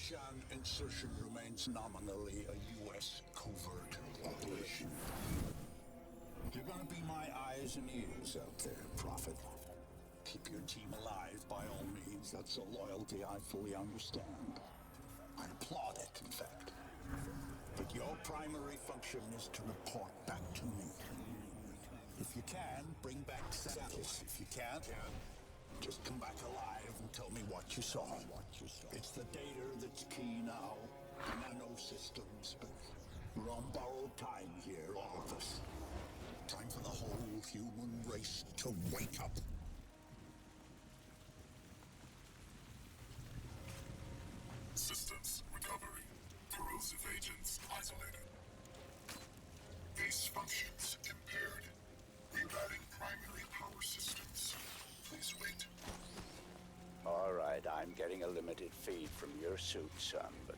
Shan insertion remains nominally a U.S. covert operation. You're gonna be my eyes and ears out there, Prophet. Keep your team alive by all means. That's a loyalty I fully understand. I applaud it, in fact. But your primary function is to report back to me. If you can, bring back samples. If you can't, just come back alive and tell me what you saw. It's the data that's key now. The nano systems, but we're on borrowed time here, all of us. Time for the whole human race to wake up. Systems recovery. Corrosive agents isolated. Base functions impaired. Rerouting primary power systems. Please wait. All right, I'm getting a limited feed from your suit, son, but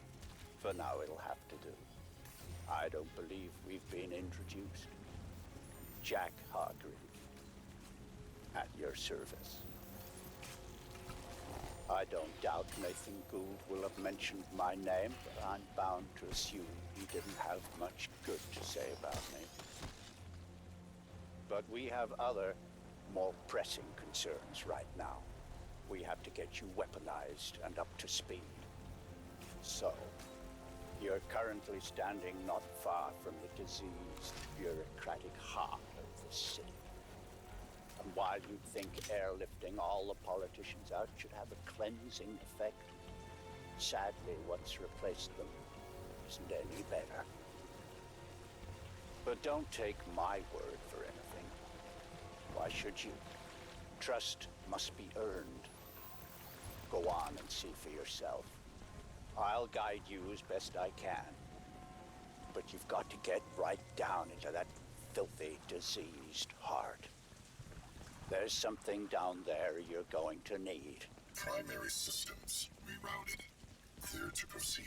for now it'll have to do. I don't believe we've been introduced. Jack Hargreave, at your service. I don't doubt Nathan Gould will have mentioned my name, but I'm bound to assume he didn't have much good to say about me. But we have other, more pressing concerns right now. We have to get you weaponized and up to speed. So, you're currently standing not far from the diseased, bureaucratic heart of the city. And while you'd think airlifting all the politicians out should have a cleansing effect, sadly what's replaced them isn't any better. But don't take my word for anything. Why should you? Trust must be earned. Go on and see for yourself. I'll guide you as best I can. But you've got to get right down into that filthy, diseased heart. There's something down there you're going to need. Primary systems rerouted. Clear to proceed.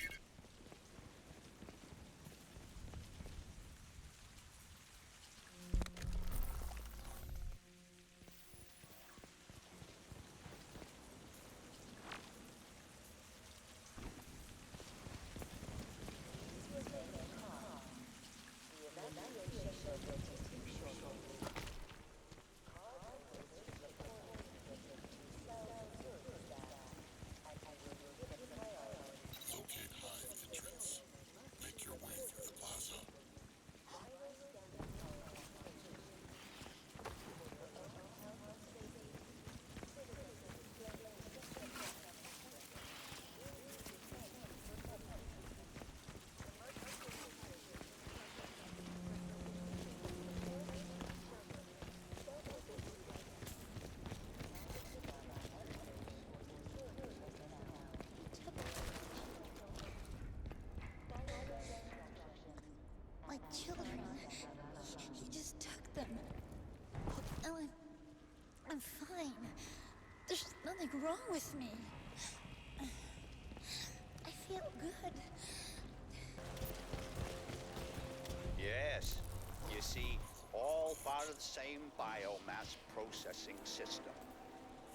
Locate hive entrance. Make your way through the plaza. My children. He just took them. And I'm fine. There's nothing wrong with me. I feel good. Yes. You see, all part of the same biomass processing system.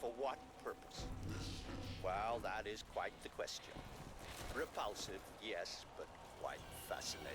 For what purpose? Well, that is quite the question. Repulsive, yes, but quite fascinating.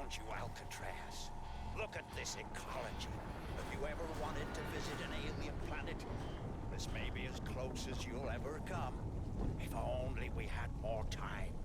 around you, Alcatraz. Look at this ecology. Have you ever wanted to visit an alien planet? This may be as close as you'll ever come. If only we had more time.